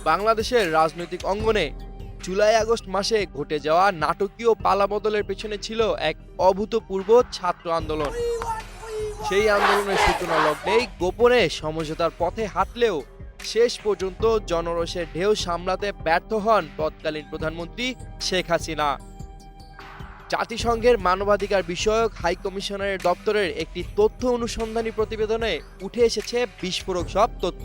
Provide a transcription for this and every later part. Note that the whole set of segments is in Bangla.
বাংলাদেশের রাজনৈতিক অঙ্গনে জুলাই আগস্ট মাসে ঘটে যাওয়া নাটকীয় পালাবদলের পেছনে ছিল এক অভূতপূর্ব ছাত্র আন্দোলন। সেই আন্দোলনের সূচনা লগ্নেই গোপনে সমঝোতার পথে হাঁটলেও শেষ পর্যন্ত জনরোষের ঢেউ সামলাতে ব্যর্থ হন তৎকালীন প্রধানমন্ত্রী শেখ হাসিনা। জাতিসংঘের মানবাধিকার বিষয়ক হাই কমিশনারের দপ্তরের একটি তথ্য অনুসন্ধানী প্রতিবেদনে উঠে এসেছে বিস্ফোরক সব তথ্য।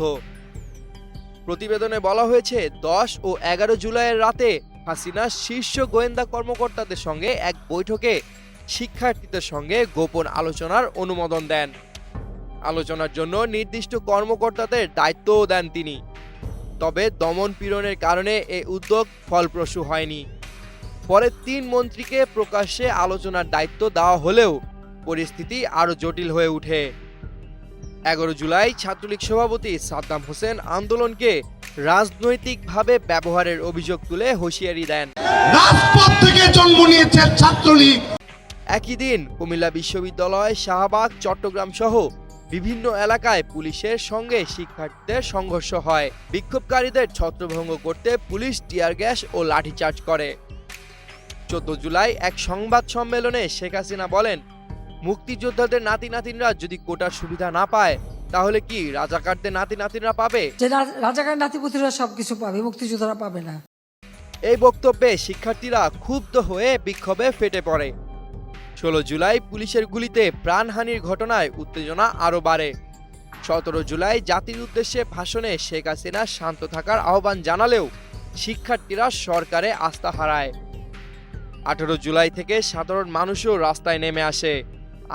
প্রতিবেদনে বলা হয়েছে 10 ও 11 জুলাইয়ের রাতে হাসিনা শীর্ষ গোয়েন্দা কর্মকর্তাদের সঙ্গে এক বৈঠকে শিক্ষার্থীদের সঙ্গে গোপন আলোচনার অনুমোদন দেন। আলোচনার জন্য নির্দিষ্ট কর্মকর্তাদের দায়িত্বও দেন তিনি। তবে দমন পীড়নের কারণে এই উদ্যোগ ফলপ্রসূ হয়নি। পরে 3 মন্ত্রীকে প্রকাশ্যে আলোচনার দায়িত্ব দেওয়া হলেও পরিস্থিতি আরও জটিল হয়ে ওঠে। 11 জুলাই ছাত্রলীগ সভাপতি সাদ্দাম হোসেন আন্দোলনকে রাজনৈতিকভাবে ব্যবহারের অভিযোগ তুলে হুঁশিয়ারি দেন। রাজপথ থেকে জন্ম নিয়েছে ছাত্রলীগ। একই দিন কুমিল্লা বিশ্ববিদ্যালয়, শাহবাগ, চট্টগ্রাম সহ বিভিন্ন এলাকায় পুলিশের সঙ্গে শিক্ষার্থীদের সংঘর্ষ হয়। বিক্ষোভকারীদের ছত্রভঙ্গ করতে পুলিশ টিয়ার গ্যাস ও লাঠিচার্জ করে। 14 জুলাই এক সংবাদ সম্মেলনে শেখ হাসিনা বলেন, মুক্তিযোদ্ধাদের নাতি নাতিনরা যদি কোটার সুবিধা না পায় তাহলে কি রাজাকারদের নাতি নাতিনরা পাবে? যে রাজাকার নাতিপুতিরা সবকিছু পাবে, মুক্তিযোদ্ধারা পাবে না। এই বক্তব্যে শিক্ষার্থীরা ক্ষুব্ধ হয়ে বিক্ষোভে ফেটে পড়ে। 16 জুলাই পুলিশের গুলিতে প্রাণহানির ঘটনায় উত্তেজনা আরও বাড়ে। 17 জুলাই জাতির উদ্দেশ্যে ভাষণে শেখ হাসিনা শান্ত থাকার আহ্বান জানালেও শিক্ষার্থীরা সরকারে আস্থা হারায়। 18 জুলাই থেকে সাধারণ মানুষও রাস্তায় নেমে আসে।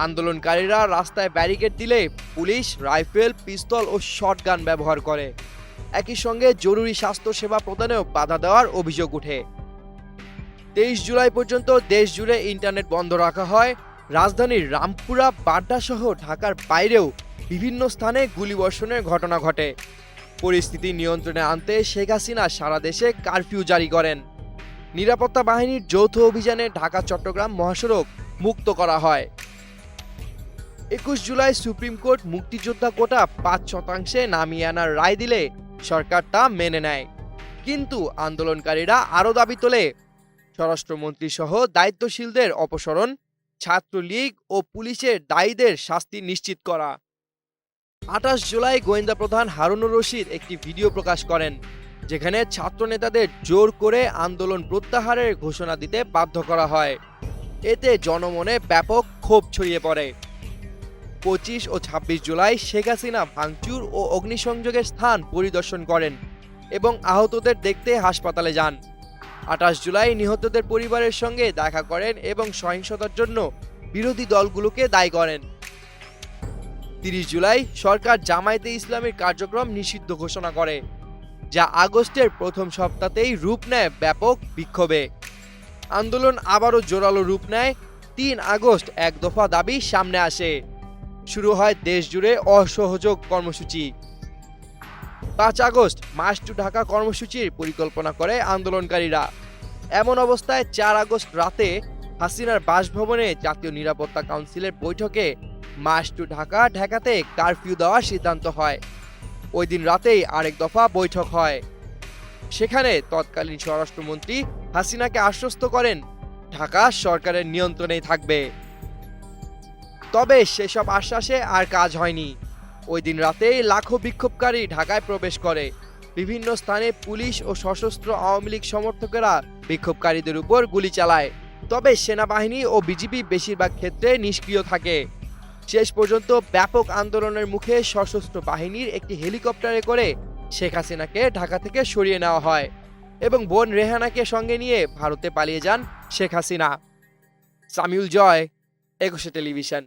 আন্দোলনকারীরা রাস্তায় ব্যারিকেড দিলে পুলিশ রাইফেল, পিস্তল ও শটগান ব্যবহার করে। একই সঙ্গে জরুরি স্বাস্থ্য সেবা প্রদানেও বাধা দেওয়ার অভিযোগ ওঠে। 23 জুলাই পর্যন্ত দেশ জুড়ে ইন্টারনেট বন্ধ রাখা হয়। রাজধানীর রামপুরা, বাড্ডা সহ ঢাকার বাইরেও বিভিন্ন স্থানে গুলিবর্ষণের ঘটনা ঘটে। পরিস্থিতি নিয়ন্ত্রণে আনতে শেখ হাসিনা সারা দেশে কারফিউ জারি করেন। নিরাপত্তা বাহিনীর যৌথ অভিযানে ঢাকা চট্টগ্রাম মহাসড়ক মুক্ত করা হয়। 21 জুলাই সুপ্রিম কোর্ট মুক্তিযোদ্ধা কোটা 5% নামিয়ে আনার রায় দিলে সরকার তা মেনে নেয়। কিন্তু আন্দোলনকারীরা আরও দাবি তোলে স্বরাষ্ট্রমন্ত্রী সহ দায়িত্বশীলদের অপসারণ, ছাত্রলীগ ও পুলিশের দায়ীদের শাস্তি নিশ্চিত করা। 28 জুলাই গোয়েন্দা প্রধান হারুনুর রশিদ একটি ভিডিও প্রকাশ করেন, যেখানে ছাত্র নেতাদের জোর করে আন্দোলন প্রত্যাহারের ঘোষণা দিতে বাধ্য করা হয়। এতে জনমনে ব্যাপক ক্ষোভ ছড়িয়ে পড়ে। 25 ও 26 জুলাই শেখ হাসিনা ভাঙচুর ও অগ্নিসংযোগের স্থান পরিদর্শন করেন এবং আহতদের দেখতে হাসপাতালে যান। 28 জুলাই নিহতদের পরিবারের সঙ্গে দেখা করেন এবং সহিংসতার জন্য বিরোধী দলগুলোকে দায়ী করেন। 30 জুলাই সরকার জামায়াতে ইসলামীর কার্যক্রম নিষিদ্ধ ঘোষণা করে, যা আগস্টের প্রথম সপ্তাহতেই রূপ নেয় ব্যাপক বিক্ষোভে। আন্দোলন আবারও জোরালো রূপ নেয়। 3 আগস্ট এক দফা দাবি সামনে আসে। শুরু হয় দেশ জুড়ে অসহযোগ কর্মসূচি। 5 আগস্ট মার্চ টু ঢাকা কর্মসূচির পরিকল্পনা করে আন্দোলনকারীরা। এমন অবস্থায় 4 আগস্ট রাতে হাসিনার বাসভবনে জাতীয় নিরাপত্তা কাউন্সিলের বৈঠকে মার্চ টু ঢাকা ঠেকাতে কারফিউ দেওয়ার সিদ্ধান্ত হয়। ওই দিন রাতেই আরেক দফা বৈঠক হয়। সেখানে তৎকালীন স্বরাষ্ট্রমন্ত্রী হাসিনাকে আশ্বস্ত করেন ঢাকা সরকারের নিয়ন্ত্রণেই থাকবে। তবে সেসব আশ্বাসে আর কাজ হয়নি। ওই দিন রাতেই লাখো বিক্ষোভকারী ঢাকায় প্রবেশ করে। বিভিন্ন স্থানে পুলিশ ও সশস্ত্র আওয়ামী লীগ সমর্থকেরা বিক্ষোভকারীদের উপর গুলি চালায়। তবে সেনাবাহিনী ও বিজিবি বেশিরভাগ ক্ষেত্রে নিষ্ক্রিয় থাকে। শেষ পর্যন্ত ব্যাপক আন্দোলনের মুখে সশস্ত্র বাহিনীর একটি হেলিকপ্টারে করে শেখ হাসিনাকে ঢাকা থেকে সরিয়ে নেওয়া হয় এবং বোন রেহানাকে সঙ্গে নিয়ে ভারতে পালিয়ে যান শেখ হাসিনা। সামিউল জয়, একুশে টেলিভিশন।